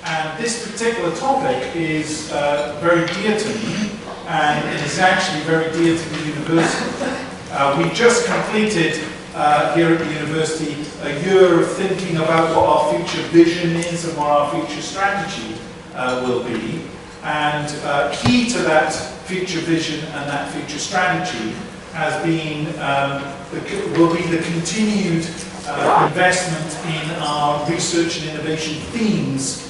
And this particular topic is very dear to me, and it is actually very dear to the university. We've just completed here at the university a year of thinking about what our future vision is and what our future strategy will be. And key to that future vision and that future strategy has been, will be the continued investment in our research and innovation themes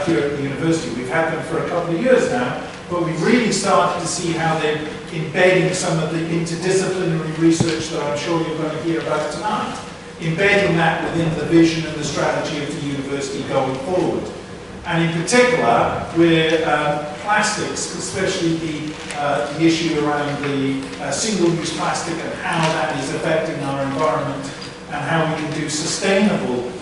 here at the university. We've had them for a couple of years now, but we've really started to see how they're embedding some of the interdisciplinary research that I'm sure you're going to hear about tonight, embedding that within the vision and the strategy of the university going forward. And in particular, where plastics, especially the issue around the single-use plastic and how that is affecting our environment and how we can do sustainable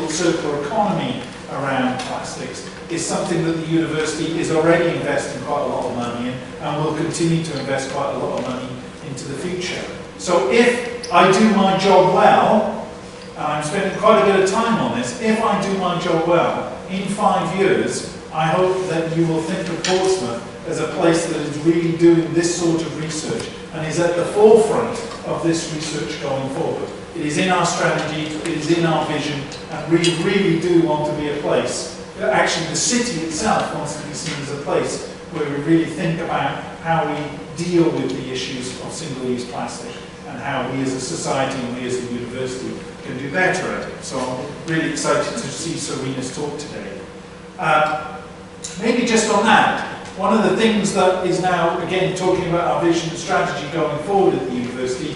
circular economy around plastics, is something that the university is already investing quite a lot of money in and will continue to invest quite a lot of money into the future. So if I do my job well, and I'm spending quite a bit of time on this, if I do my job well, in 5 years, I hope that you will think of Portsmouth as a place that is really doing this sort of research and is at the forefront of this research going forward. It is in our strategy, it is in our vision, and we really do want to be a place. Actually, the city itself wants to be seen as a place where we really think about how we deal with the issues of single-use plastic and how we as a society and we as a university can do better at it. So I'm really excited to see Serena's talk today. Maybe just on that, one of the things that is now, again, talking about our vision and strategy going forward at the university,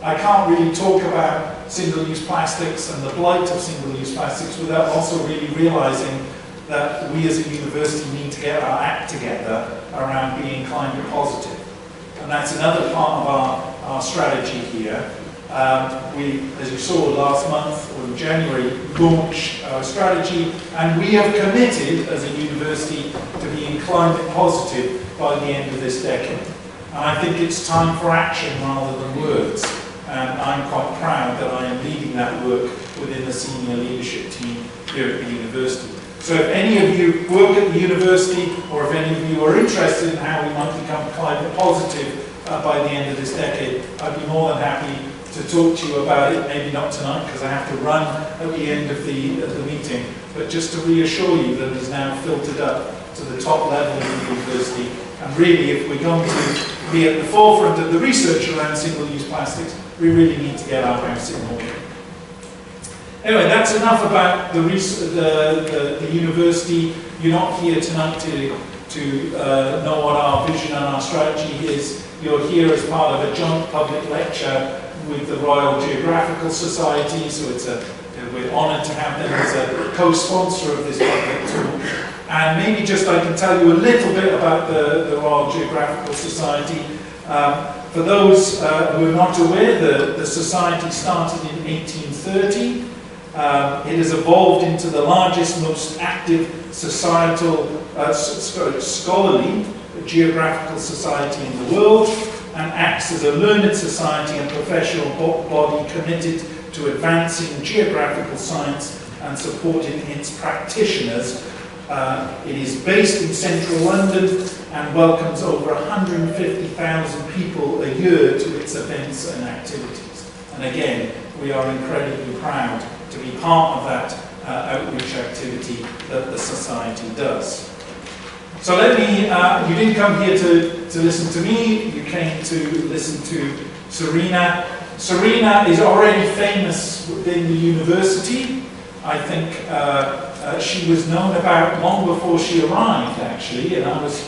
I can't really talk about single-use plastics and the blight of single-use plastics without also really realizing that we as a university need to get our act together around being climate positive. And that's another part of our strategy here. We, as you saw last month, or in January, launched our strategy, and we have committed as a university to being climate positive by the end of this decade. And I think it's time for action rather than words. And I'm quite proud that I am leading that work within the senior leadership team here at the university. So if any of you work at the university, or if any of you are interested in how we might become climate positive by the end of this decade, I'd be more than happy to talk to you about it. Maybe not tonight, because I have to run at the end of the meeting, but just to reassure you that it is now filtered up to the top level of the university. And really, if we're going to be at the forefront of the research around single-use plastics, we really need to get our house in order. Anyway, that's enough about the university. You're not here tonight to know what our vision and our strategy is. You're here as part of a joint public lecture with the Royal Geographical Society, so we're honoured to have them as a co-sponsor of this public talk. And maybe just I can tell you a little bit about the Royal Geographical Society. For those who are not aware, the Society started in 1830. It has evolved into the largest, most active societal, scholarly geographical society in the world, and acts as a learned society and professional body committed to advancing geographical science and supporting its practitioners. It is based in central London and welcomes over 150,000 people a year to its events and activities. And again, we are incredibly proud to be part of that outreach activity that the Society does. So let me, you didn't come here to listen to me, you came to listen to Serena. Serena is already famous within the university. I think she was known about long before she arrived, actually, and I was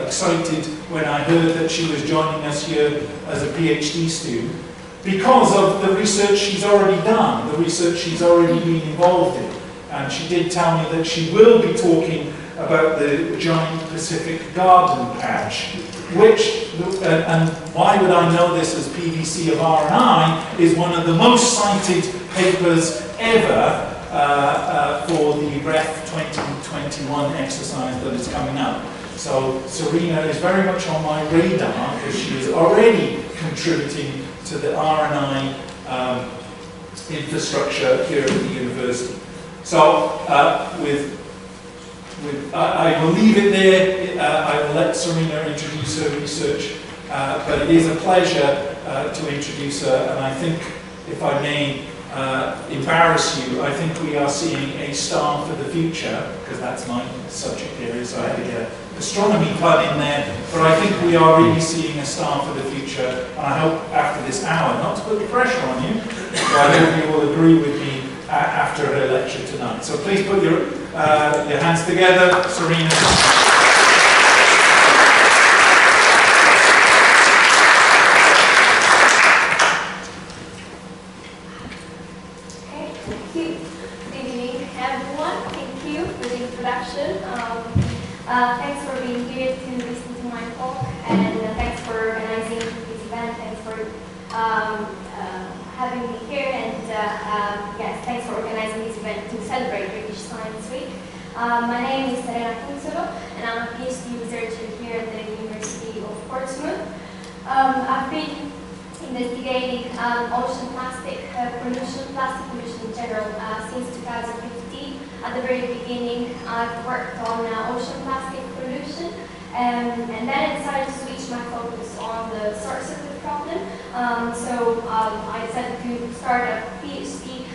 excited when I heard that she was joining us here as a PhD student because of the research she's already done, the research she's already been involved in. And she did tell me that she will be talking about the giant Pacific garden patch, which, and why would I know this as PVC of R&I, is one of the most cited papers ever for the REF 2021 exercise that is coming up. So Serena is very much on my radar because she is already contributing to the R&I infrastructure here at the university. So I will leave it there. I will let Serena introduce her research, but it is a pleasure to introduce her, and I think, if I may embarrass you, I think we are seeing a star for the future, because that's my subject area, so I had to get an astronomy pun in there, but I think we are really seeing a star for the future, and I hope after this hour, not to put the pressure on you, but I hope you will agree with me after her lecture tonight. So please put your hands together, Serena. Thanks for being here to listen to my talk, and thanks for organizing this event. Thanks for having me here, and yes, thanks for organizing this event to celebrate British Science Week. My name is Serena Cunsolo, and I'm a PhD researcher here at the University of Portsmouth. I've been investigating ocean plastic pollution in general since 2015. At the very beginning, I've worked on ocean plastic pollution, and then I decided to switch my focus on the source of the problem. So I decided to start a PhD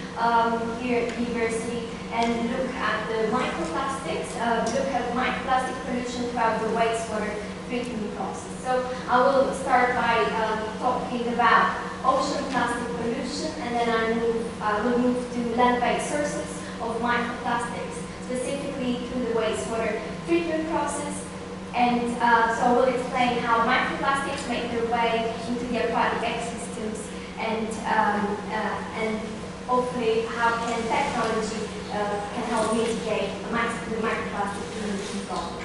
here at the university and look at the microplastics, look at microplastic pollution throughout the wastewater treatment process. So I will start by talking about ocean plastic pollution, and then I will move to land-based sources of microplastics, specifically through the wastewater treatment process. And so we'll explain how microplastics make their way into the aquatic ecosystems, and hopefully how can technology can help mitigate the microplastic pollution problem.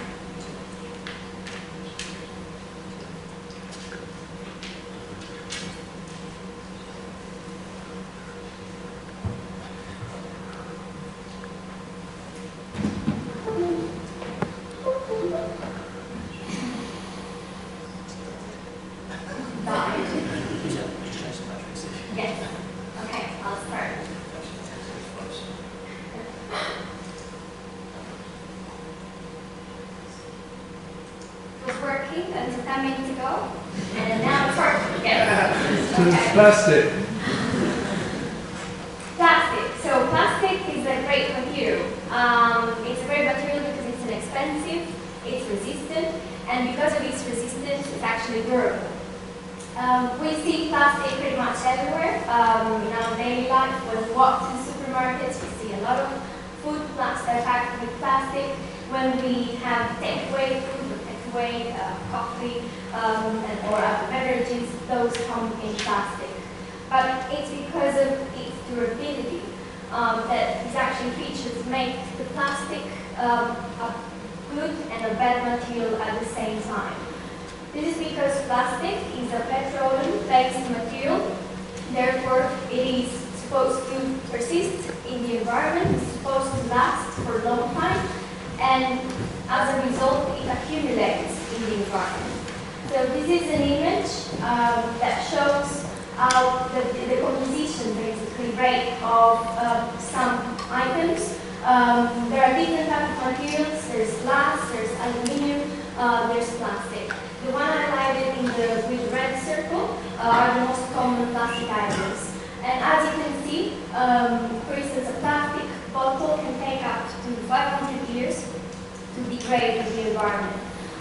Until 10 minutes ago, and now it's working again. So it's plastic. Plastic. So plastic is a great material. It's a great material because it's inexpensive, it's resistant, and because of its resistance, it's actually durable. We see plastic pretty much everywhere in our daily life. When we walk to the supermarkets, we see a lot of food packed with plastic. When we have takeaway food, coffee, or other beverages, those come in plastic. But it's because of its durability that these actually features make the plastic a good and a bad material at the same time. This is because plastic is a petroleum-based material, therefore it is supposed to persist in the environment, it's supposed to last for a long time, and as a result, it accumulates in the environment. So this is an image that shows how the composition, basically, rate of some items. There are different types of materials. There's glass, there's aluminium, there's plastic. The one highlighted with the red circle are the most common plastic items. And as you can see, for instance, a plastic bottle can take up to 500 years to degrade in the environment.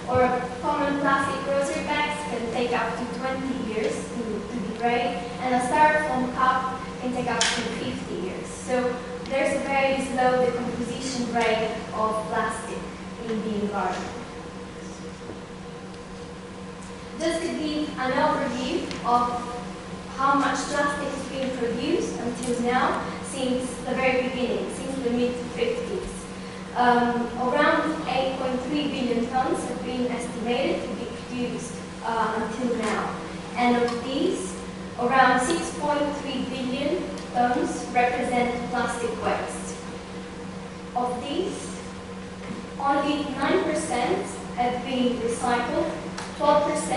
Or common plastic grocery bags can take up to 20 years to degrade, and a styrofoam cup can take up to 50 years. So there's a very slow decomposition rate of plastic in the environment. Just to give an overview of how much plastic has been produced until now, since the very beginning, since the mid-50s. Around 8.3 billion tons have been estimated to be produced until now. And of these, around 6.3 billion tons represent plastic waste. Of these, only 9% have been recycled, 12%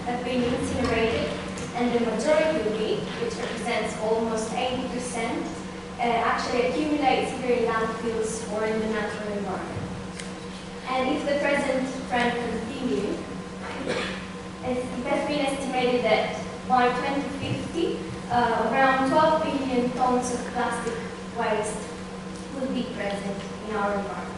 have been incinerated, and the majority of it, which represents almost 80%, actually accumulates either in landfills or in the natural environment. And if the present trend continues, it has been estimated that by 2050, around 12 billion tons of plastic waste will be present in our environment.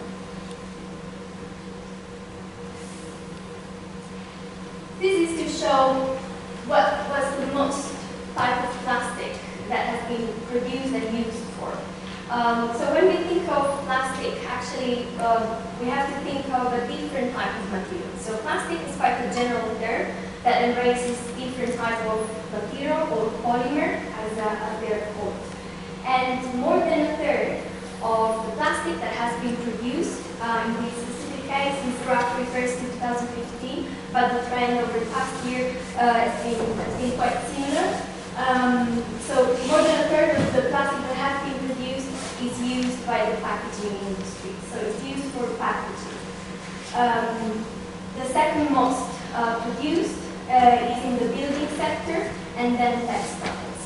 This is to show what was the most type of plastic that has been produced and used for. So when we think of plastic, actually we have to think of a different type of material. So plastic is quite a general term that embraces different types of material or polymer as they're called. And more than a third of the plastic that has been produced in this specific case, this graph refers to 2015, but the trend over the past year has been quite similar. So more than a third of the plastic that has been produced is used by the packaging industry. So it's used for packaging. The second most produced is in the building sector and then textiles.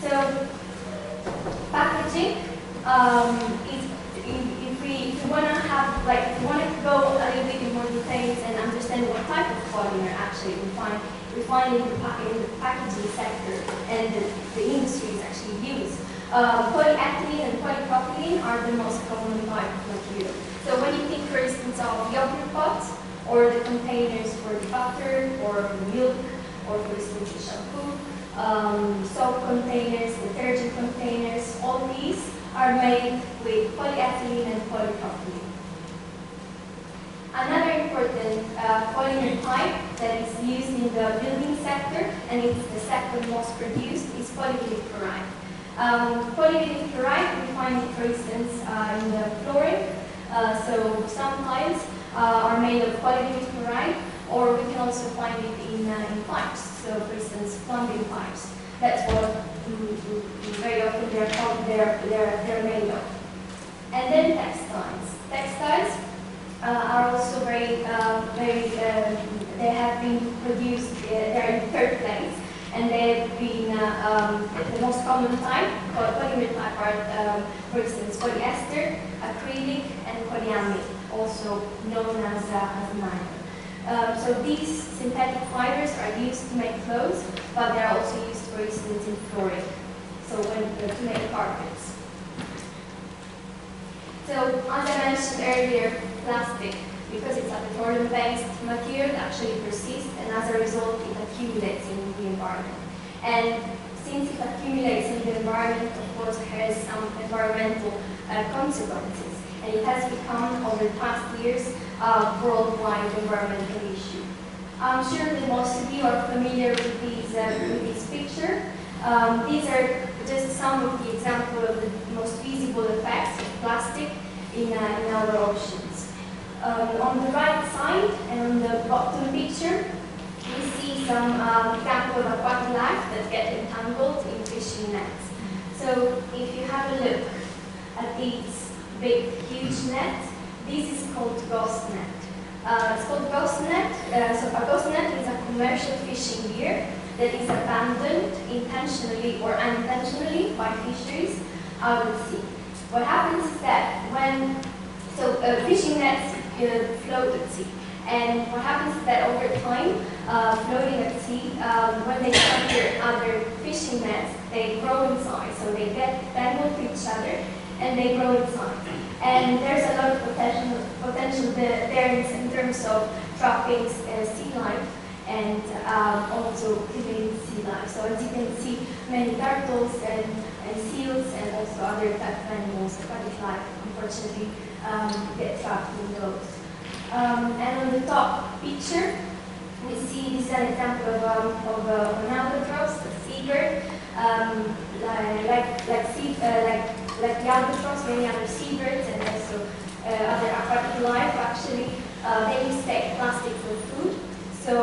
So packaging is, if we want to have, like, if we want to go a little bit in more details and understand what type of polymer actually we find in the packaging sector and the industries actually use. Polyethylene and polypropylene are the most common type of material. So when you think, for instance, of yogurt pots or the containers for the butter or milk, or for instance the shampoo, soap containers, detergent containers, all these are made with polyethylene and polypropylene. Another important polymer type that is used in the building sector, and it's the second most produced, is polyvinyl chloride. Polyvinyl chloride, we find it, for instance, in the flooring. So some tiles are made of polyvinyl chloride, or we can also find it in pipes. So, for instance, plumbing pipes. That's what very often they're made of. And then textiles. Textiles are also they have been produced. They're in third place, and they've been the most common type, polymer type, are, for instance, polyester, acrylic, and polyamide, also known as nylon. So these synthetic fibers are used to make clothes, but they are also used, for instance, in flooring. So to make carpets. So as I mentioned earlier, plastic, because it's a petroleum-based material, actually persists, and as a result, it accumulates in the environment. And since it accumulates in the environment, of course, it has some environmental consequences. And it has become, over the past years, a worldwide environmental issue. I'm sure that most of you are familiar with this picture. These are just some of the examples of the most visible effects of plastic in our oceans. On the right side and on the bottom picture, we see some examples of aquatic life that get entangled in fishing nets. So if you have a look at these big, huge nets, this is called ghost net. It's called ghost net. So a ghost net is a commercial fishing gear that is abandoned intentionally or unintentionally by fisheries out at sea. What happens is that fishing nets float at sea, and what happens is that over time, floating at sea, when they encounter other fishing nets, they grow in size. So they get tangled to each other, and they grow in size. And there's a lot of potential there in terms of trapping sea life and also killing sea life. So as you can see, many turtles and seals and also other type of animals, aquatic life, unfortunately, get trapped in those. And on the top picture, we see this is an example of an albatross, a seabird, like the albatross, many other seabirds, and also other aquatic life. Actually, they mistake plastic for food. So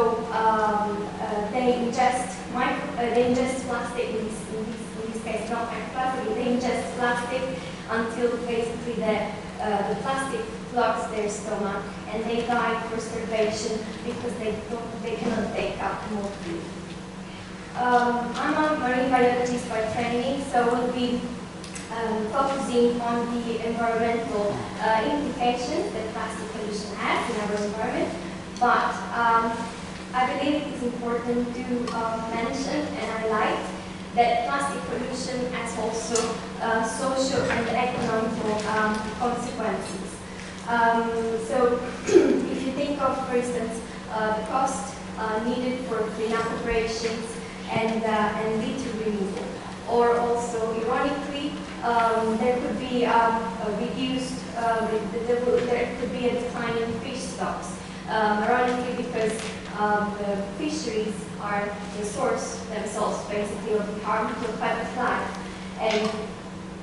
they ingest plastic. In this case, not microplastic. They ingest plastic until basically the plastic clogs their stomach, and they die for starvation because they cannot take up more food. I'm a marine biologist by training, so we'll be focusing on the environmental implications that plastic pollution has in our environment, but I believe it is important to mention and highlight that plastic pollution has also social and economical consequences. So if you think of, for instance, the cost needed for cleanup operations and litter removal, or also, ironically, there could be there could be a decline in fish stocks. Ironically, because the fisheries are the source themselves, basically, of the harmful web life, and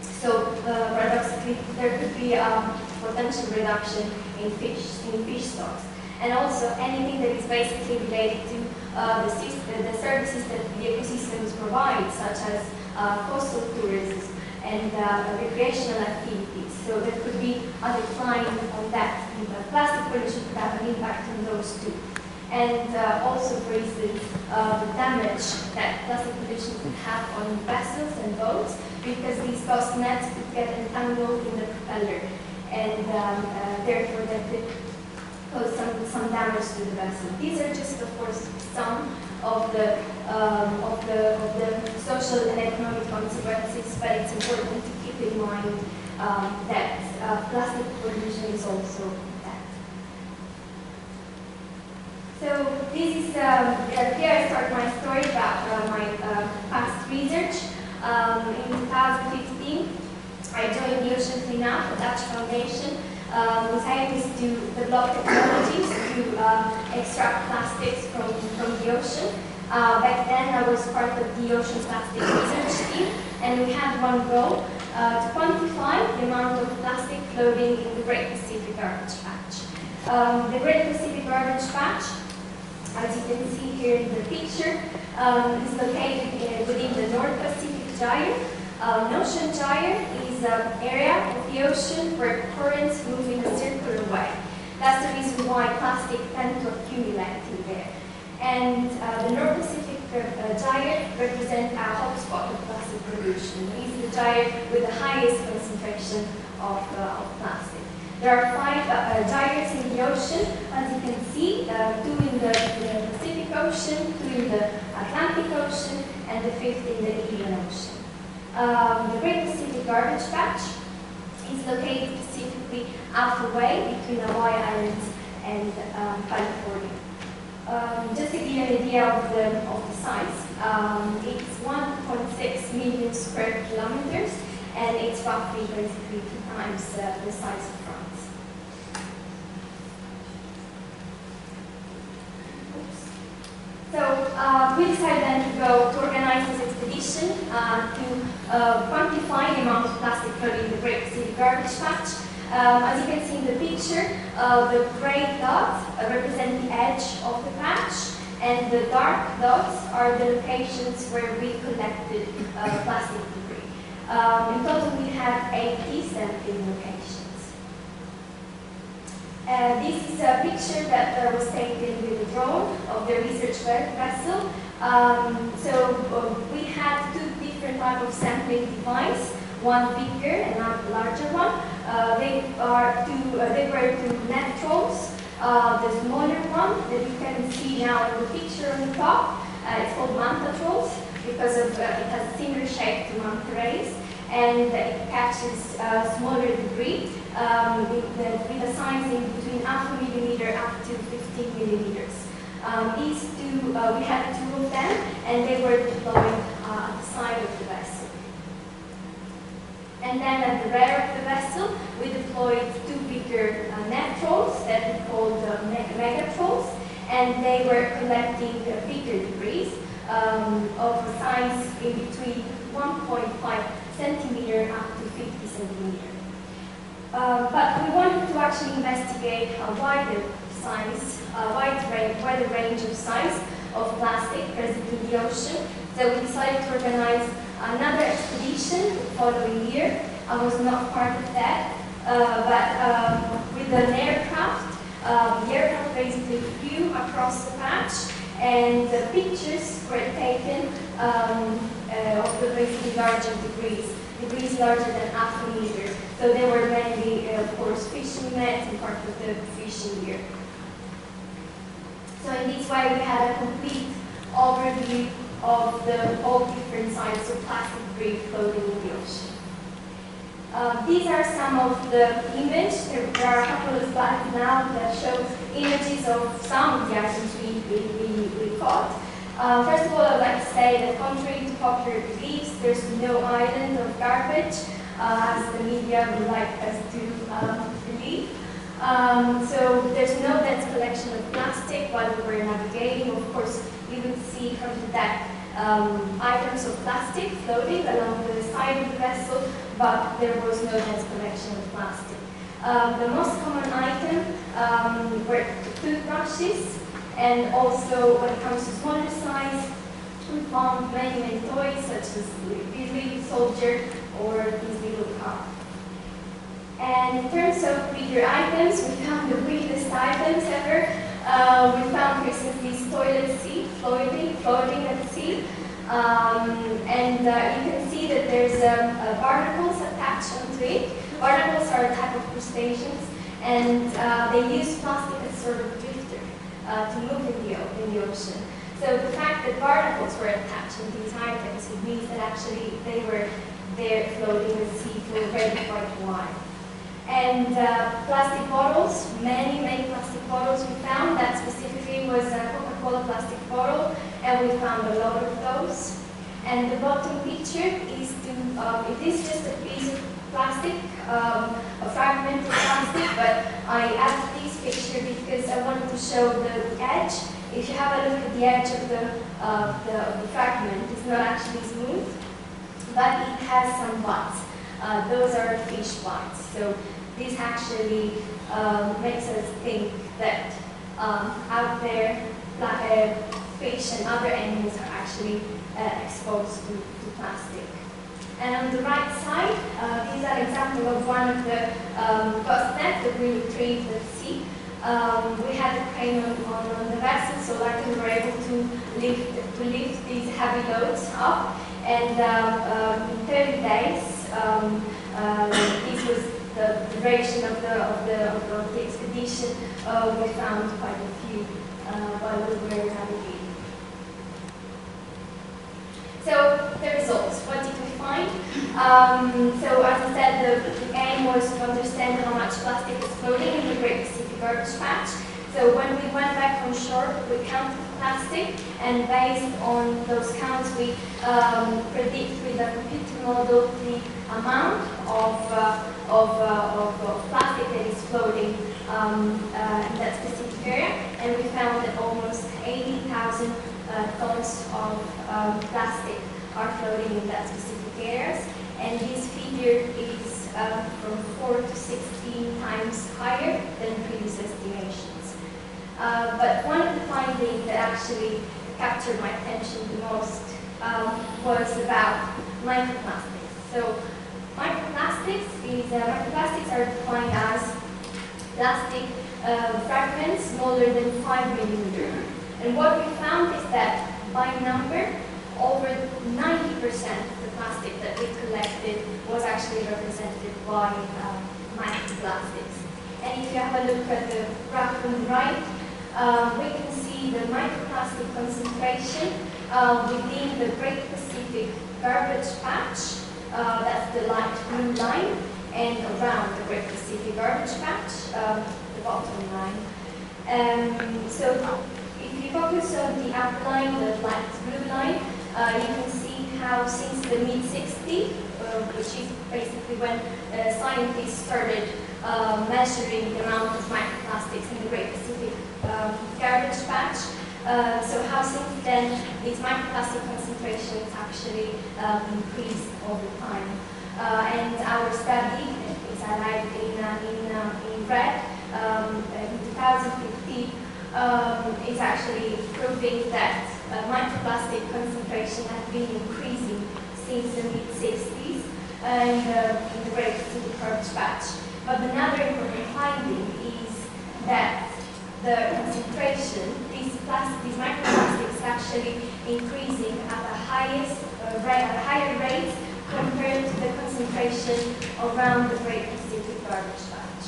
so paradoxically, there could be a potential reduction in fish stocks, and also anything that is basically related to the services that the ecosystems provide, such as coastal tourism and recreational activities. So there could be a decline on that. Plastic pollution could have an impact on those too. And also, for instance, the damage that plastic pollution could have on vessels and boats, because these ghost nets could get entangled in the propeller, and therefore that could cause some damage to the vessel. These are just, of course, some of the social and economic consequences, but it's important to keep in mind that plastic pollution is also that. So this is, here I start my story about my past research. In 2015, I joined the Ocean Cleanup, a Dutch foundation, whose aim is to develop technologies to extract plastics from the ocean. Back then, I was part of the Ocean Plastic Research Team, and we had one goal, to quantify the amount of plastic floating in the Great Pacific Garbage Patch. The Great Pacific Garbage Patch, as you can see here in the picture, is located within the North Pacific Gyre. An ocean gyre is an area of the ocean where currents move in a circular way. That's the reason why plastic tend to accumulate in there. And the North Pacific gyre represents a hotspot of plastic pollution. It is the gyre with the highest concentration of plastic. There are 5 gyres in the ocean, as you can see, 2 in the Pacific Ocean, 2 in the Atlantic Ocean, and the 5th in the Indian Ocean. The Great Pacific Garbage Patch is located specifically halfway between Hawaii Islands and California. Just to give you an idea of the size, it's 1.6 million square kilometers, and it's roughly basically 2 times the size of France. So we decided then to organize this expedition to quantify the amount of plastic floating in the Great Pacific Garbage Patch. As you can see in the picture, the gray dots represent the edge of the patch, and the dark dots are the locations where we collected plastic debris. In total, we have 80 sampling locations. This is a picture that was taken with a drone of the research vessel. So we had 2 different types of sampling devices, one bigger and a larger one. They were 2 net trolls. The smaller one that you can see now in the picture on the top, it's called manta trolls because it has a similar shape to manta rays, and it catches smaller debris with a size in between 0.5 millimeter up to 15 millimeters. These 2, we had 2 of them, and they were deployed at the side of the vessel. And then at the rear of the vessel, we deployed 2 bigger net trolls that we called mega trolls, and they were collecting bigger debris of a size in between 1.5 centimeter up to 50 centimeter. But we wanted to actually investigate a wider range of size of plastic present in the ocean. So we decided to organize another expedition the following year. I was not part of that, but with an aircraft, the aircraft basically flew across the patch, and the pictures were taken of the basically larger debris. degrees larger than half a meter. So they were mainly, of course, fishing nets and part of the fishing gear. So in this way, we had a complete overview of all different sizes of plastic debris floating in the ocean. These are some of the images. There are a couple of slides now that show images of some of the items we caught. First of all, I would like to say that contrary to popular beliefs, there's no island of garbage, as the media would like us to believe. So there's no dense collection of plastic while we were navigating. Of course, you would see from the deck items of plastic floating along the side of the vessel, but there was no dense collection of plastic. The most common item were toothbrushes, and also when it comes to smaller size, we found many toys such as this little soldier or this little car. And in terms of bigger items, we found the weirdest items ever. We found, for instance, this toilet seat floating at the sea. And you can see that there's barnacles attached onto it. Barnacles are a type of crustaceans, and they use plastic as sort of drifter to move in the ocean. So the fact that barnacles were attached to these items, it means that actually they were there floating in the sea for a very quite a while. And plastic bottles, many plastic bottles we found. That specifically was a Coca-Cola plastic bottle, and we found a lot of those. And the bottom picture is it is just a piece of plastic, a fragment of plastic, but I added this picture because I wanted to show the edge. If you have a look at the edge of the fragment, it's not actually smooth, but it has some bites. Those are fish bites. So this actually makes us think that out there, fish and other animals are actually exposed to plastic. And on the right side, these are example of one of the ghost nets that we retrieved at sea. We had a crane on the vessel, so luckily we were able to lift these heavy loads up. And in 30 days, this was the duration of the expedition. We found quite a few while we were navigating. So the results, what did we find? So as I said, the aim was to understand how much plastic is floating in the Great Pacific Garbage Patch. So when we went back on shore, we counted plastic, and based on those counts, we predict with a computer model the amount of plastic that is floating in that specific area, and we found that almost 80,000 tons of plastic are floating in that specific areas, and this figure is from 4 to 16 times higher than previous estimations. But one of the findings that actually captured my attention the most was about microplastics. So microplastics are defined as plastic fragments smaller than 5 millimeters. And what we found is that by number, over 90% of the plastic that we collected was actually represented by microplastics. And if you have a look at the graph on the right, we can see the microplastic concentration within the Great Pacific Garbage Patch, that's the light blue line, and around the Great Pacific Garbage Patch, the bottom line. So if you focus on the upper line, the light blue line, you can see how since the mid-60s, which is basically when scientists started measuring the amount of microplastics in the Great Pacific Garbage Patch, so how since then these microplastic concentrations actually increased over time. And our study is highlighted in red in 2015 is actually proving that microplastic concentration has been increasing since the mid-60s and in the Great Pacific Garbage Patch. But another important finding is that the concentration, these microplastics actually increasing at a higher rate compared to the concentration around the Great Pacific Garbage Patch.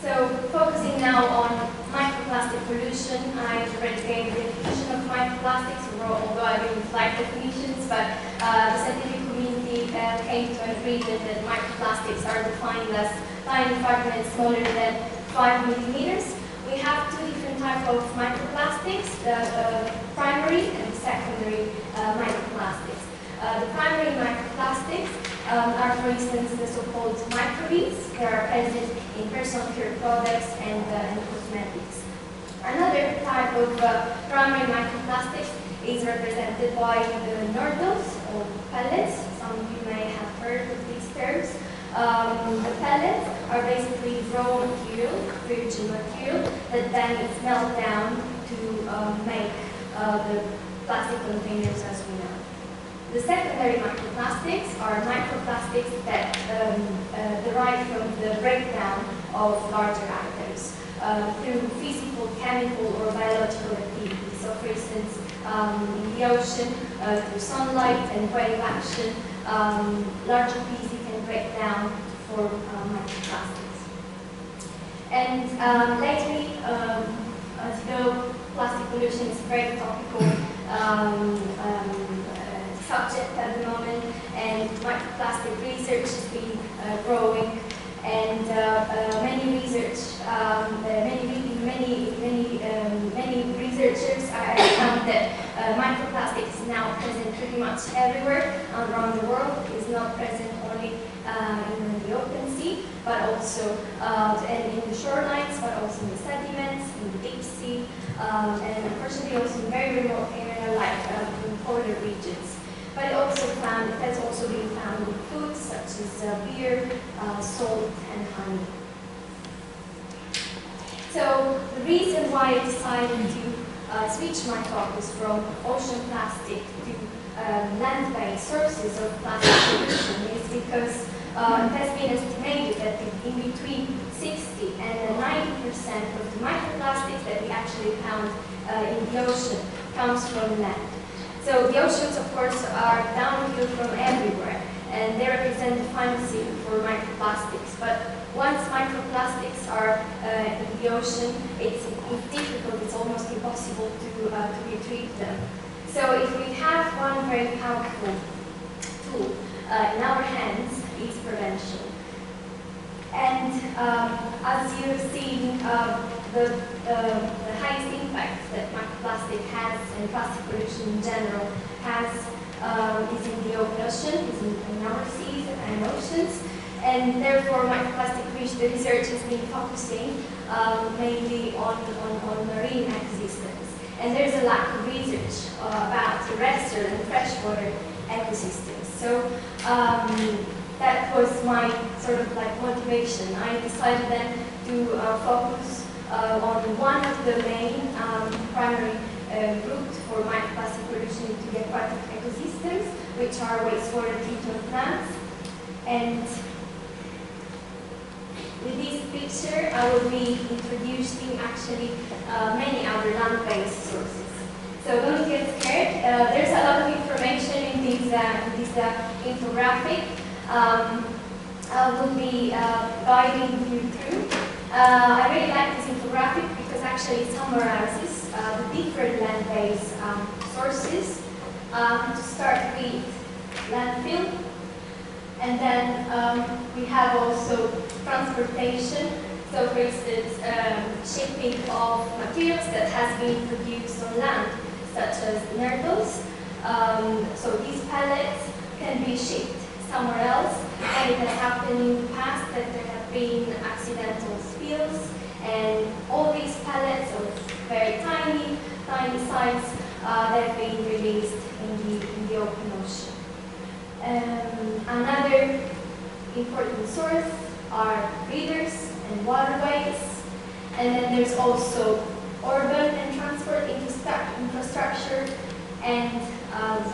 So focusing now on microplastic pollution, I already gave the definition of microplastics, although I didn't like definitions, but the scientific community came to an agreement that microplastics are defined as tiny fragments smaller than 5 millimeters. We have two different types of microplastics, the primary and secondary microplastics. The primary microplastics are, for instance, the so-called microbeads. They are present in personal care products and cosmetics. Another type of primary microplastics is represented by the nurdles or pellets. Some of you may have heard of these terms. The pellets are basically raw material, virgin material, that then is melted down to make the plastic containers as we know. The secondary microplastics are microplastics that derive from the breakdown of larger items through physical, chemical, or biological activity. So, for instance, in the ocean, through sunlight and wave action, larger pieces can break down to form microplastics. And lately, as you know, plastic pollution is a very topical subject at the moment, and microplastic research has been growing, and many researchers have found that microplastic is now present pretty much everywhere around the world. It's not present only in the open sea, but also and in the shorelines, but also in the sediments, in the deep sea, and unfortunately also in very remote areas like in polar regions. But it has also been found in foods such as beer, salt, and honey. So the reason why I decided to switch my focus from ocean plastic to land-based sources of plastic pollution is because it has been estimated that in between 60 and 90% of the microplastics that we actually found in the ocean comes from land. So the oceans, of course, are downhill from everywhere, and they represent the final city for microplastics. But once microplastics are in the ocean, it's difficult, it's almost impossible to retrieve them. So if we have one very powerful tool in our hands, it's prevention. And as you've seen, the highest impact that microplastic has and plastic pollution in general has is in the open ocean, is in our seas and oceans, and therefore microplastic research has been focusing mainly on marine ecosystems. And there's a lack of research about terrestrial and freshwater ecosystems. So that was my sort of like motivation. I decided then to focus on one of the main primary routes for microplastic pollution into the aquatic ecosystems, which are wastewater treatment plants. And with this picture, I will be introducing actually many other land-based sources. So don't get scared. There's a lot of information in this infographic. I will be guiding you through. I really like this infographic because actually it summarizes the different land-based sources. To start with landfill, and then we have also transportation. So for instance, shipping of materials that has been produced on land, such as nurdles. So these pellets can be shipped somewhere else, and it has happened in the past that there have been accidental spills, and all these pellets of very tiny size they've been released in the open ocean. Another important source are rivers and waterways, and then there's also urban and transport infrastructure and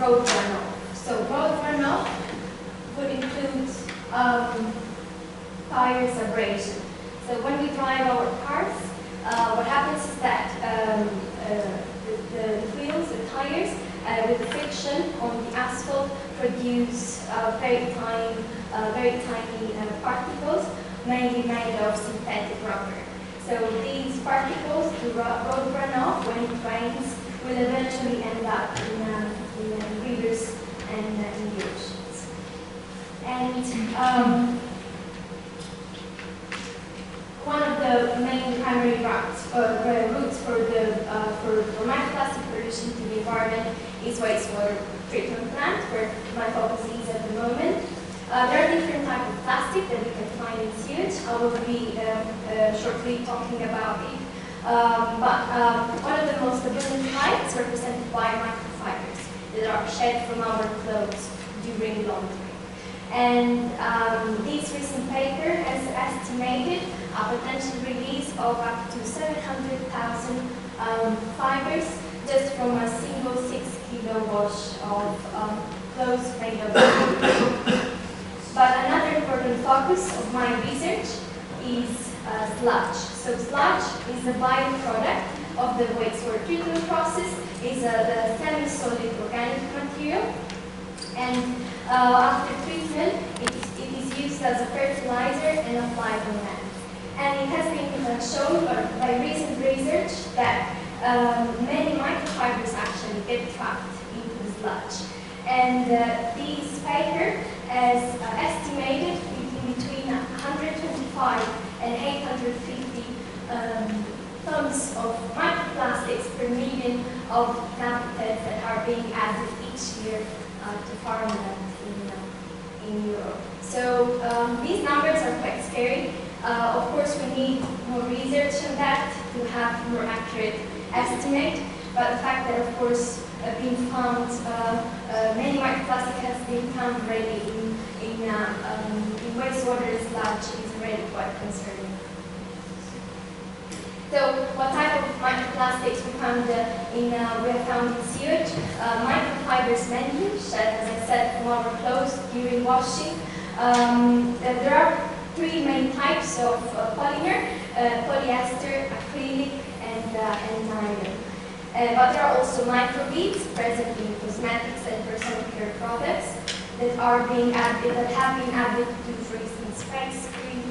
road runoff. So road runoff would include tires abrasion. So when we drive our cars, what happens is that the wheels, the tires, with the friction on the asphalt, produce very tiny particles, mainly made of synthetic rubber. So these particles, the road runoff, when it rains, will eventually end up in rivers and in the oceans. And one of the main primary routes for microplastic pollution to the environment is wastewater treatment plant, where my focus is at the moment. There are different types of plastic that we can find in sewage. I will be shortly talking about it. But one of the most abundant types is represented by microfibers that are shed from our clothes during laundry. And this recent paper has estimated a potential release of up to 700,000 fibers just from a single 6-kilo wash of clothes made of wood. But another important focus of my research is sludge. So sludge is a byproduct of the wastewater treatment process. It's a semi-solid organic material, and after treatment, it is used as a fertilizer and applied on land. And it has been shown by recent research that many microfibers actually get trapped into the sludge. And this paper has estimated between 125 and 850 tons of microplastics per million of habitats that are being added each year to farmland in Europe. So these numbers are quite scary. Of course, we need more research on that to have more accurate estimate. But the fact that, of course, being found, many microplastic has been found already in wastewater and sludge is already quite concerning. So, what type of microplastics we have found in sewage? Microfibers mainly, shed, as I said, from our clothes during washing. There are three main types of polymer: polyester, acrylic, and nylon. But there are also microbeads present in cosmetics and personal care products that have been added to, for instance, face cream,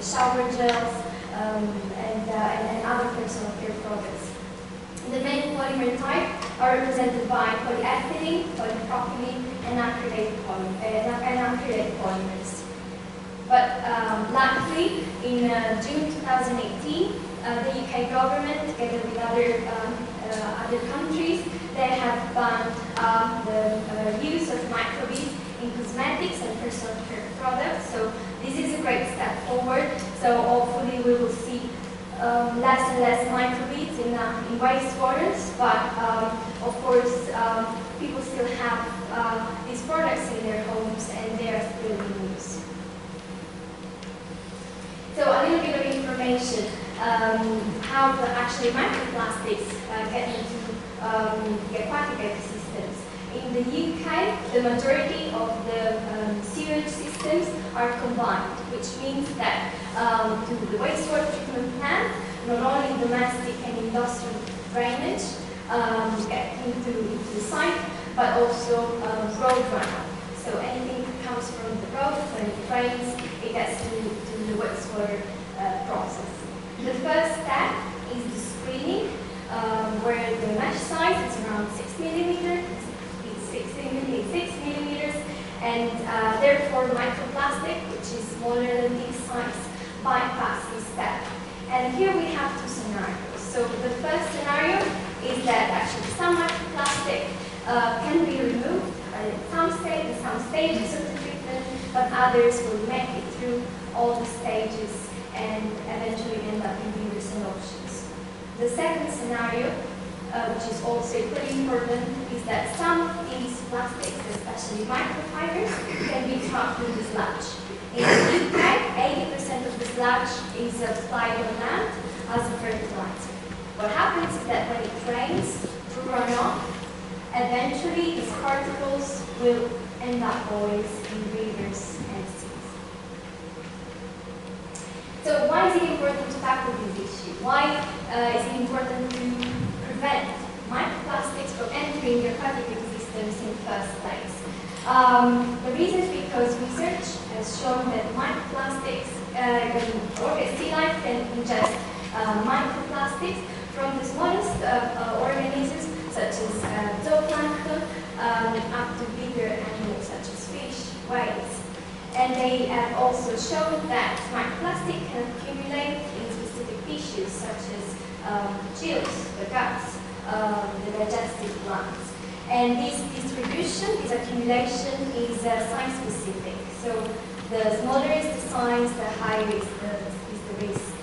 shower gels, and other personal care products. The main polymer type are represented by polyethylene, polypropylene, and acrylic polymers. But luckily, in June 2018, the UK government, together with other countries, they have banned the use of microbeads in cosmetics and personal care products. So this is a great step forward. So hopefully we will see less and less microbeads in wastewaters. But of course, people still have these products in their homes, and they are still in use. So a little bit of information. How actually microplastics get into the aquatic ecosystems. In the UK, the majority of the sewage systems are combined, which means that to the wastewater treatment plant, not only domestic and industrial drainage get into the site, but also road runoff. So anything that comes from the road, when it rains, it gets to the wastewater process. The first step is the screening, where the mesh size is around 6 millimeters, and therefore microplastic, which is smaller than this size, bypass this step. And here we have two scenarios. So the first scenario is that actually some microplastic can be removed at some stages of the treatment, but others will make it through all the stages and eventually end up in rivers and oceans. The second scenario, which is also pretty important, is that some of these plastics, especially microfibers, can be trapped in the sludge. In the UK, 80% of the sludge is applied on land as a fertilizer. What happens is that when it rains, through runoff, eventually these particles will end up always in rivers and seas. So why is it important to tackle this issue? Why is it important to prevent microplastics from entering entering the aquatic ecosystems in the first place. The reason is because research has shown that microplastics, sea life can ingest microplastics from the smallest organisms, such as zooplankton, up to bigger animals such as fish, whales. And they have also shown that microplastic can accumulate in specific tissues, such as gills, the guts, the digestive glands. And this distribution, this accumulation is size-specific. So the smaller is the size, the higher is the risk.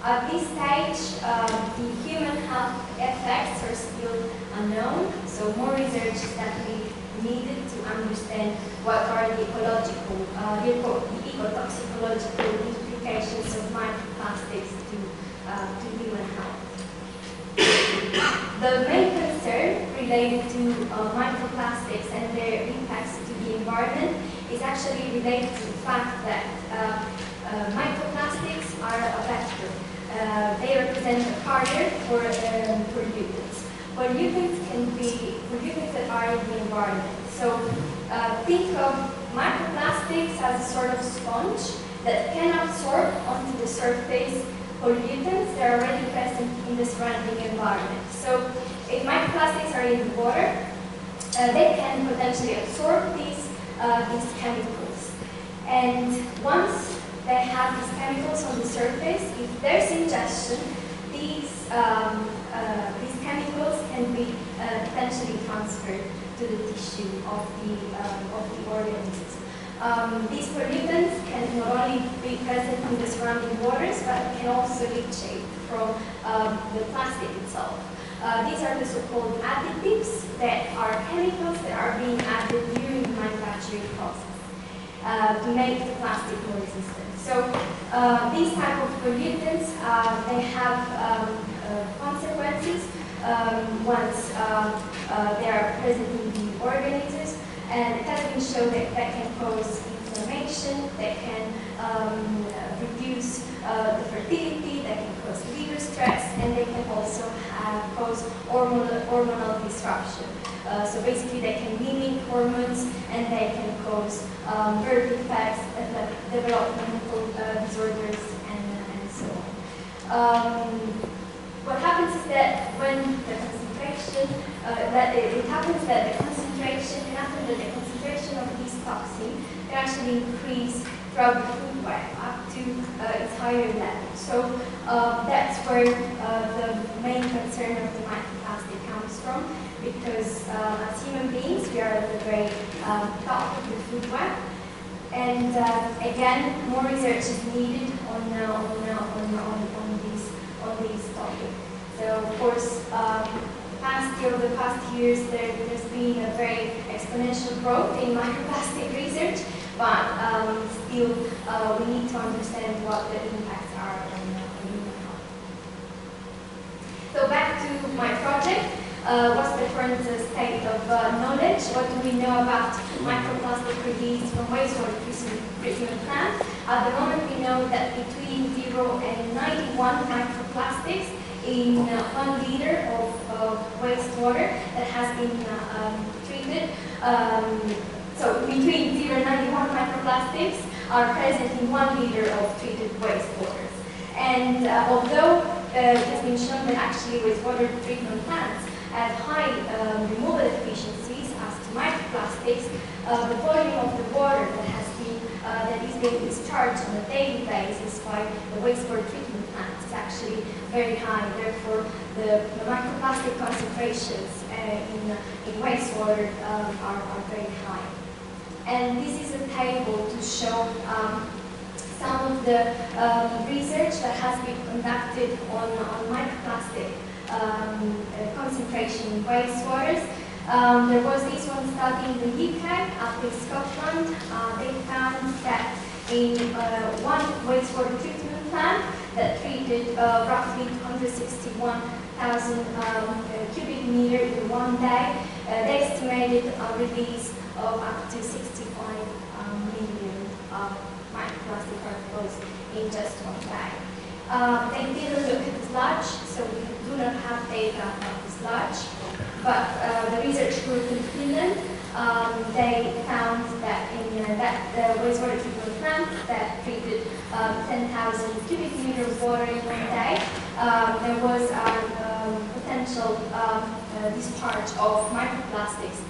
At this stage, the human health effects are still unknown, so more research is definitely needed to understand what are the ecological, the ecotoxicological implications of microplastics to human health. The main concern related to microplastics and their impacts to the environment is actually related to the fact that microplastics are a vector. They represent a carrier for pollutants. Pollutants that are in the environment. So think of microplastics as a sort of sponge that can absorb onto the surface pollutants that are already present in the surrounding environment. So if microplastics are in the water, they can potentially absorb these chemicals. And once they have these chemicals on the surface, if there's ingestion, these chemicals can be potentially transferred to the tissue of the organisms. These pollutants can not only be present in the surrounding waters, but can also leachate from the plastic itself. These are the so-called additives that are chemicals that are being added during the manufacturing process to make the plastic more resistant. So these type of pollutants, they have consequences once they are present in the organisms, and it has been shown that that can cause inflammation, that can reduce the fertility, that can cause liver stress, and they can also cause hormonal disruption. So basically they can mimic hormones, and they can cause birth defects, developmental disorders, and so on. What happens is that when the concentration, it happens that the concentration of these toxins can actually increase throughout the food web up to its higher level. So that's where the main concern of the microplastic comes from, because as human beings we are at the very top of the food web. And again, more research is needed on these topics. So of course, over the past years, there's been a very exponential growth in microplastic research, but still we need to understand what the impacts are on human health. So back to my project. What's the current state of knowledge? What do we know about microplastic release from wastewater treatment plants? At the moment, we know that between 0 and 91 microplastics in 1 liter of wastewater that has been treated. So between 0 and 91 microplastics are present in 1 liter of treated wastewaters. And although it has been shown that actually wastewater treatment plants have high removal efficiencies as to microplastics, the volume of the water that is being discharged on a daily basis by the wastewater treatment plants is actually very high. Therefore, the microplastic concentrations in wastewater are very high. And this is a table to show some of the research that has been conducted on microplastic concentration in wastewaters. There was this one study in the UK, up in Scotland. They found that in one wastewater treatment plant that treated roughly 261,000 cubic meter in 1 day, they estimated a release of up to 65 million microplastic particles in just 1 day. They didn't look at the sludge, so we do not have data about the sludge, but the research group in Finland, they found that in that wastewater treatment plant that treated 10,000 cubic meters of water in one day, there was a potential discharge of microplastics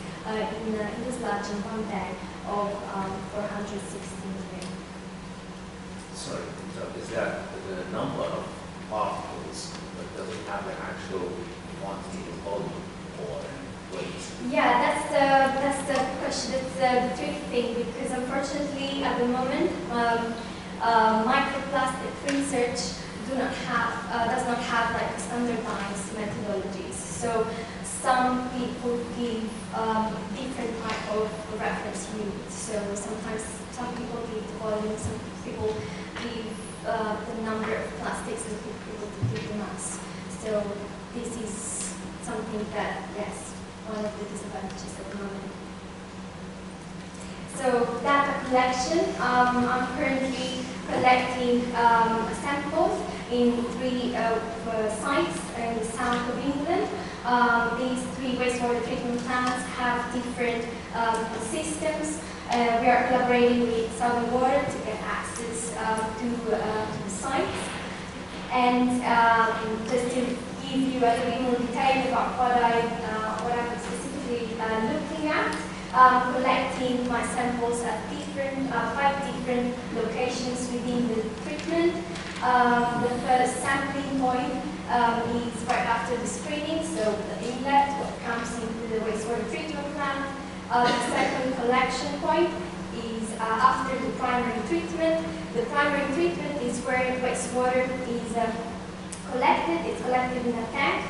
in the sludge in one day of 416 million. Sorry, so is that the number of particles, but does it have the actual quantity of volume or weight? Yeah, that's the question. That's the tricky thing, because unfortunately at the moment microplastic research does not have like standardized methodologies. So some people give different type of reference units. So sometimes some people give the volume, some people give the number of plastics, and people give the mass. So this is something that, yes, one of the disadvantages at the moment. So data collection, I'm currently collecting samples in 3 sites in the south of England. These 3 wastewater treatment plants have different systems. We are collaborating with Southern Water to get access to the sites. And just to give you a little bit more detail about what I'm specifically looking at, collecting my samples at 5 different locations within the treatment. The first sampling point is right after the screening, so the inlet, what comes into the wastewater treatment plant. The second collection point is after the primary treatment. The primary treatment is where wastewater is collected. It's collected in a tank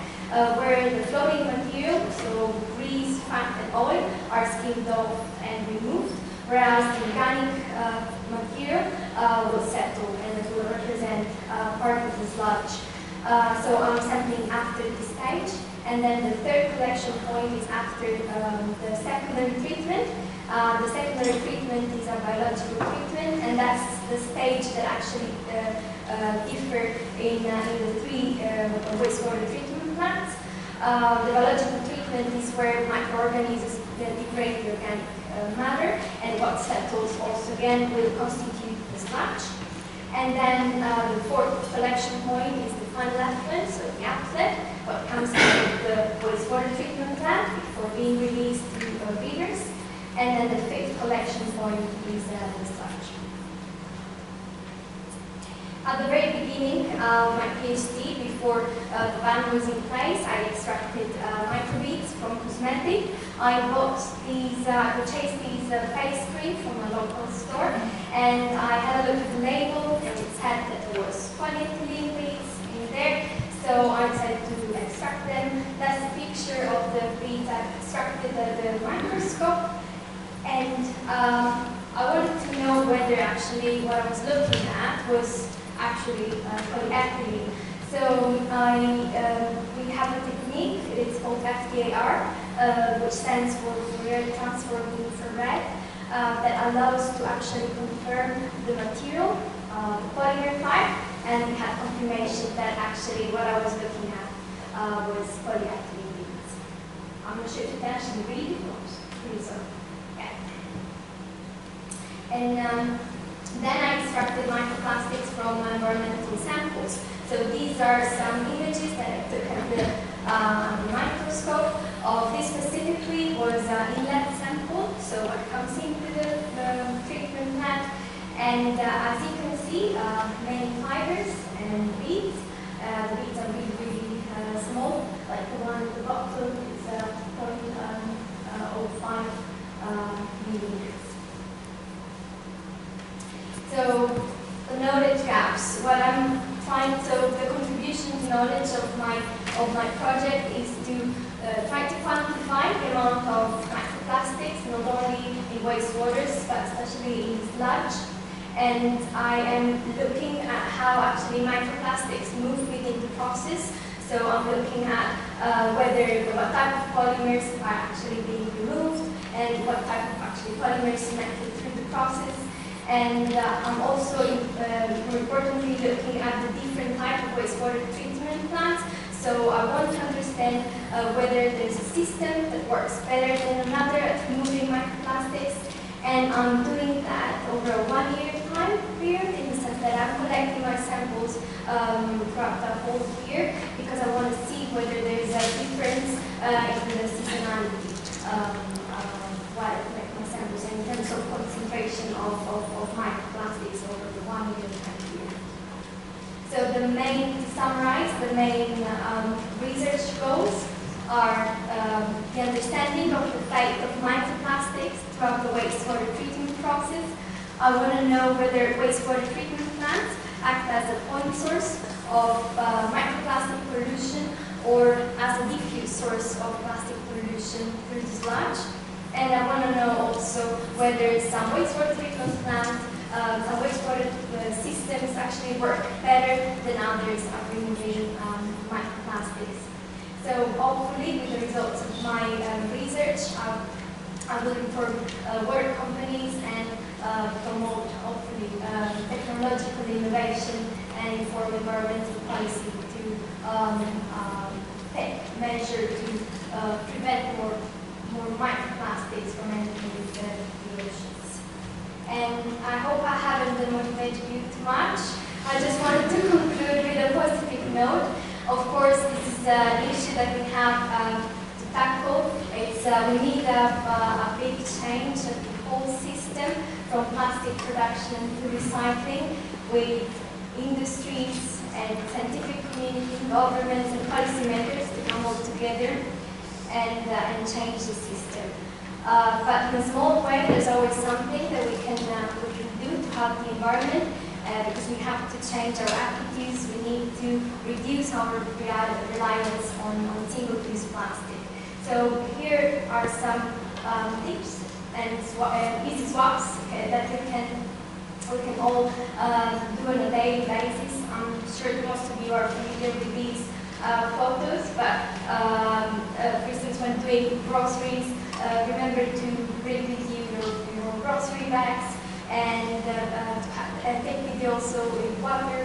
where the floating material, so grease, fat, and oil, are skimmed off and removed, whereas the organic material will settle and it will represent part of the sludge. So I'm sampling after this stage. And then the third collection point is after the secondary treatment. The secondary treatment is a biological treatment, and that's the stage that actually differ in the 3 wastewater treatment plants. The biological treatment is where microorganisms degrade the organic matter, and what settles also again will constitute the sludge. And then the 4th collection point is the final effluent, so the outlet, what comes out of the wastewater treatment plant before being released to breeders. And then the 5th collection point is the sludge. At the very beginning of my PhD, before the ban was in place, I extracted microbeads from cosmetic. I purchased these face cream from a local store, and I had a look at the label, and it said that there was polyethylene beads in there, so I decided to extract them. That's a picture of the beads I extracted under the microscope, and I wanted to know whether actually what I was looking at was actually polyethylene. So we have a technique, it's called FTIR, which stands for Fourier transform infrared, that allows to actually confirm the material, the polymer type, and we have confirmation that actually what I was looking at was polyethylene beads. I'm not sure if you can actually read it, pretty so. Yeah. And then I extracted microplastics from environmental samples. So these are some images that I took at the microscope. This specifically was an inlet sample, so what comes into the treatment plant. And as you can see, many fibers and beads. The beads are really, really small, like the one at the bottom is 0.05 millimeters. So the knowledge gaps. What I'm trying to, the contribution to knowledge of my project is to try to quantify the amount of microplastics, not only in wastewaters but especially in sludge. And I am looking at how actually microplastics move within the process. So I'm looking at what type of polymers are actually being removed and what type of actually polymers make it through the process. And I'm also, more importantly, looking at the different types of wastewater treatment plants. So I want to understand whether there's a system that works better than another at removing microplastics. And I'm doing that over a 1-year time period, in the sense that I'm collecting my samples throughout the whole year, because I want to see whether there's a difference in the seasonality while I collect my samples, in terms of concentration of microplastics over the 1-year time period. So to summarize, the main research goals are the understanding of the fate of microplastics throughout the wastewater treatment process. I want to know whether wastewater treatment plants act as a point source of microplastic pollution or as a diffuse source of plastic pollution through the sludge. And I want to know also whether some wastewater treatment plants, some wastewater systems actually work better than others at removing microplastics. So hopefully, with the results of my research, I will inform water companies and promote, hopefully, technological innovation and inform environmental policy to take measure to prevent more microplastics from entering the oceans. And I hope I haven't demotivated you too much. I just wanted to conclude with a positive note. Of course, this is an issue that we have to tackle. We need a big change of the whole system, from plastic production to recycling, with industries and scientific community, governments and policymakers to come all together and change the system. But in a small way, there's always something that we can do to help the environment. Because we have to change our attitudes, we need to reduce our reliance on single-use plastic. So here are some tips and easy swaps that we can all do on a daily basis. I'm sure most of you are familiar with these photos, but for instance, when doing groceries, remember to bring with you your grocery bags, and take with you also a water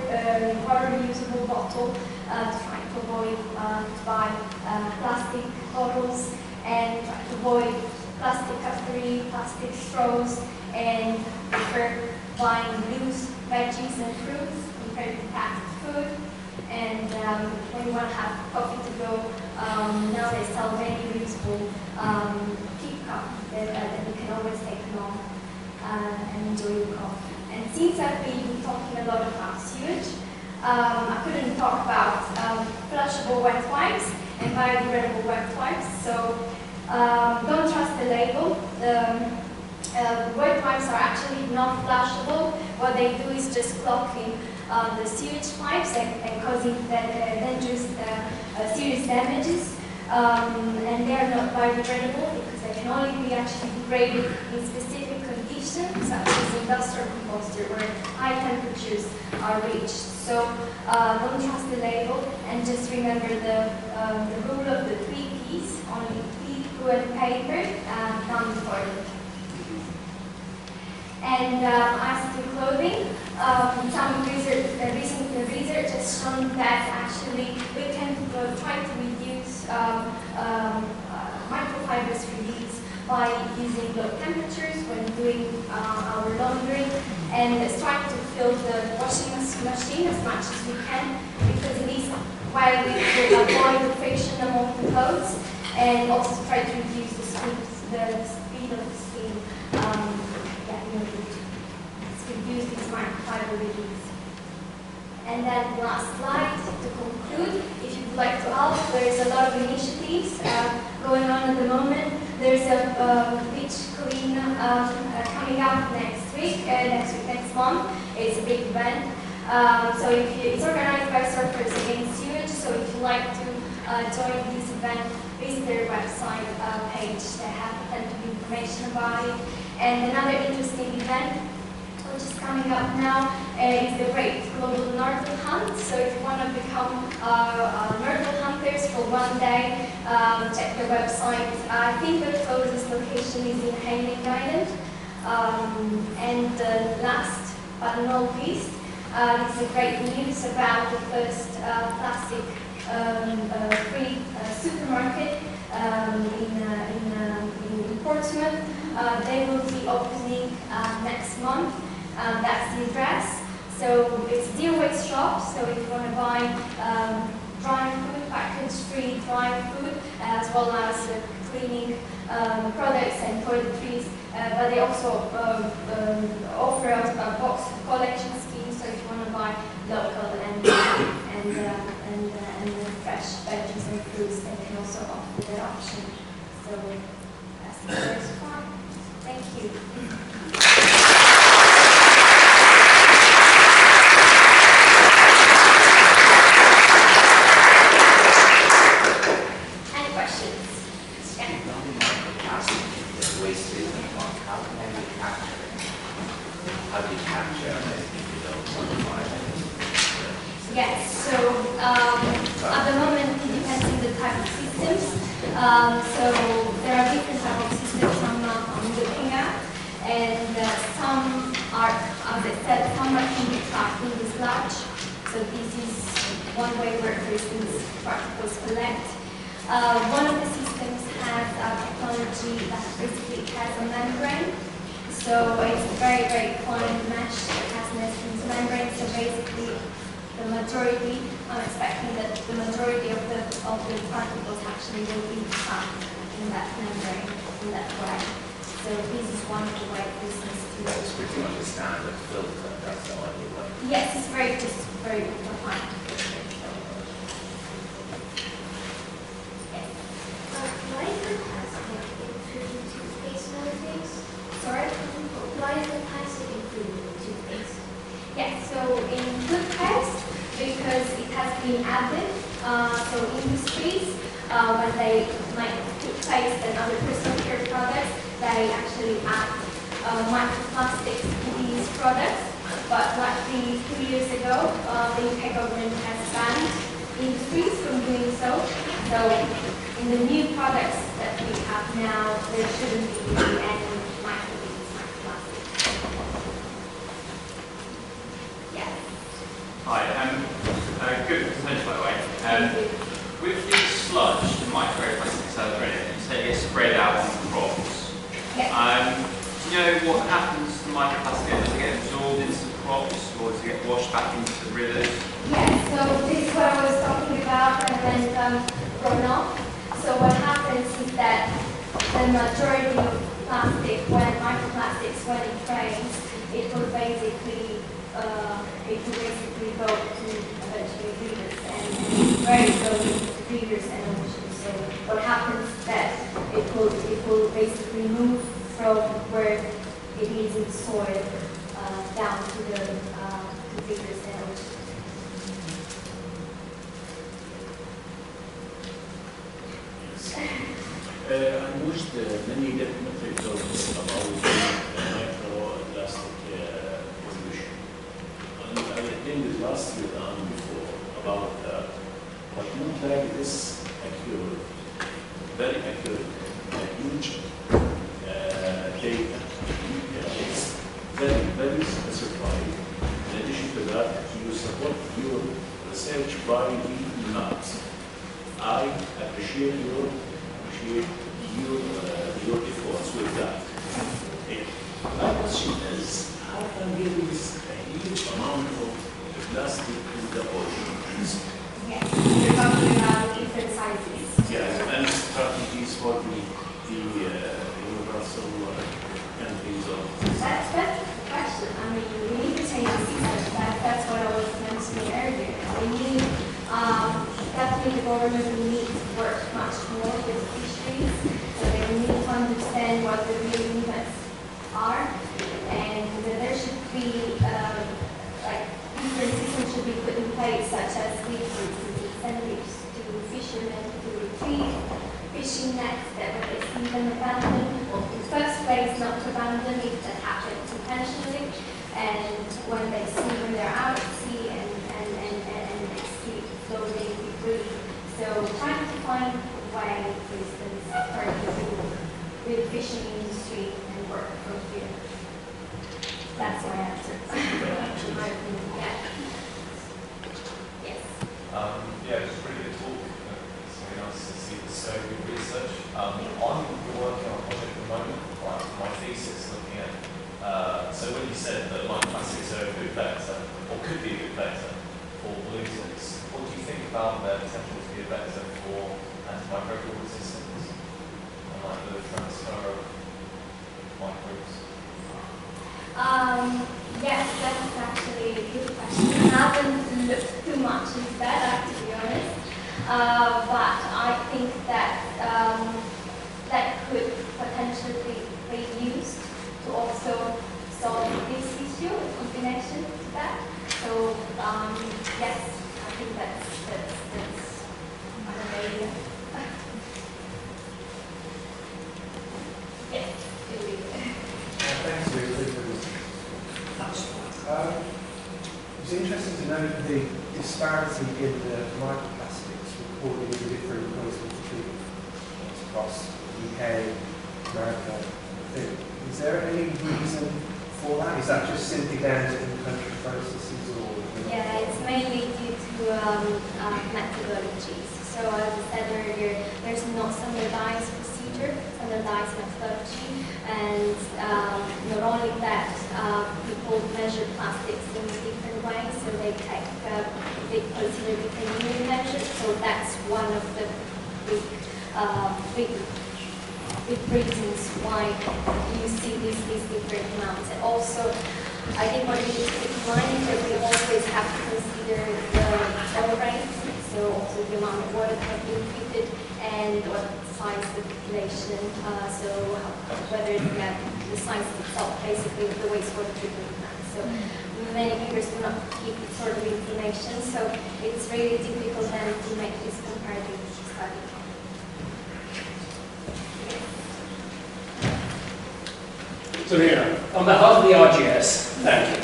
reusable bottle, try to avoid to buy plastic bottles, and try to avoid plastic cutlery, plastic straws, and prefer buying loose veggies and fruits compared to packed food. And when you want to have coffee to go, now they sell many reusable keep cup that you can always take along and enjoy your coffee. And since I've been talking a lot about sewage, I couldn't talk about flushable wet wipes and biodegradable wet wipes. So don't trust the label. Wet wipes are actually not flushable. What they do is just clogging the sewage pipes and causing dangerous, serious damages. And they are not biodegradable because they can only be actually degraded in specific conditions, such as industrial composter, where high temperatures are reached. So don't trust the label, and just remember the rule of the 3 Ps: only pee, poo, and paper, non-important. And as to clothing, some recent research has shown that actually we can try to reduce microfibers release by using low temperatures when doing our laundry, and try to fill the washing machine as much as we can, because in this way we will avoid the friction among the clothes, and also try to reduce the speed of the steam. Reduce these microfiber release. And then last slide to conclude. If you would like to help, there's a lot of initiatives going on at the moment. There's a beach clean coming up next week, next month. It's a big event. So it's organized by Surfers Against Sewage. So if you'd like to join this event, visit their website page. They have plenty of information about it. And another interesting event which is coming up now is the Great Global Northern Hunt. So if you want to become northern hunters for one day, check their website. I think the closest location is in Hailing Island. And last but not least, this is great news about the first plastic free supermarket in Portsmouth. They will be opening next month. That's the address. So it's a zero waste shop. So if you want to buy dry food, package-free dry food, as well as cleaning products and toiletries, but they also offer a box collection scheme. So if you want to buy local and fresh veggies and fruits, they can also offer that option. So that's the first part. Thank you. Yes, so at the moment it depends on the type of systems. So there are different types of systems I'm looking at, and some are, as I said, some can be trapped in the sludge. So this is one way where, for instance, particles collect. One of the systems has a technology that basically has a membrane. So it's a very, very fine mesh that has an essence membrane. So basically, the majority, I'm expecting that the majority of the particles actually will be trapped in that membrane in that way. So this is one of the ways this is to. It's pretty much a standard filter. That's the only way. Yes, it's very refined. Why is the plastic included in toothpaste nowadays? Sorry? Why is the plastic included in toothpaste? Yes, so in toothpaste, because it has been added, so industries, when they make toothpaste and other personal care products, they actually add microplastics to these products. But roughly 2 years ago, the UK government has banned industries from doing so. So in the new products that we have now, there shouldn't be any microplastics. Yeah. Hi, good presentation by the way. With the sludge, the microplastics that are in it, you say it gets sprayed out on the crops. Yeah. Do you know what happens to the microplastic? Does it get absorbed into the crops or does it get washed back into the rivers? Yes, so this is what I was talking about and then run off. So what happens is that the majority of plastic, microplastics, when it rains, it will basically go to eventually rivers and very slowly to rivers and oceans. So what happens is that it will basically move from where it is in soil down to the rivers and oceans. I watched many documentary films about microplastic pollution. And I attended last year and before about that. But not like this accurate, very accurate, huge data. It's very, very specified. In addition to that, you support your research by the maps. I appreciate your efforts with that. My question is, how can there is a huge amount of plastic in the ocean? Yes, you're talking about different sizes. Yes, and strategies for the universal countries of. That's the question. I mean, we need to change the system. That's what I was mentioning earlier. We need, definitely the government will need to work much more with fisheries. So they will need to understand what the real limits are. And there should be, like, different systems should be put in place, such as with incentives to fishermen to retrieve fishing nets that when they see them abandoned, or in the first place not to abandon if that happens intentionally, and when they see when they're out at sea and they see floating debris. So trying to find a way, for instance, for with the fishing industry and work from here. That's my answer. Yeah. Yes. Yeah, it's really about their potential to be a vector for antimicrobial resistance and like the transfer of microbes? Yes, that's actually a good question. I haven't looked too much into that, to be honest. But I think that that could potentially be used to also solve this issue in connection to that. So yes, I think that's an idea. Yes, it will be good. Thanks, Ruth. It's interesting to note the disparity in the microplastics recorded in the different Portsmouth treatment across the UK, America, I think. Is there any reason for that? Is that just simply down to in-country processes or? Yeah, it's mainly due to methodologies. So as I said earlier, there's no standardized procedure, standardized methodology, and not only that, people measure plastics in different ways, so they consider different unit measures. So that's one of the big reasons why you see these different amounts. And also, I think what we need to keep in mind is that we always have to consider the flow rate, so also the amount of water that has been treated and what size of the population, so whether the size itself, basically the wastewater treatment plant. So many papers do not keep this sort of information, so it's really difficult then to make this comparative study. Serena, on behalf of the RGS, thank you.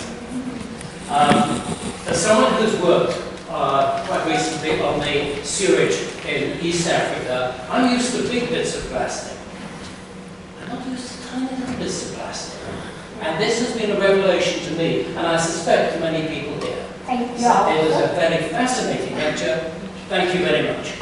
As someone who's worked quite recently on the sewage in East Africa, I'm used to big bits of plastic. I'm not used to tiny little bits of plastic. And this has been a revelation to me, and I suspect to many people here. Thank you. So it was a very fascinating lecture. Thank you very much.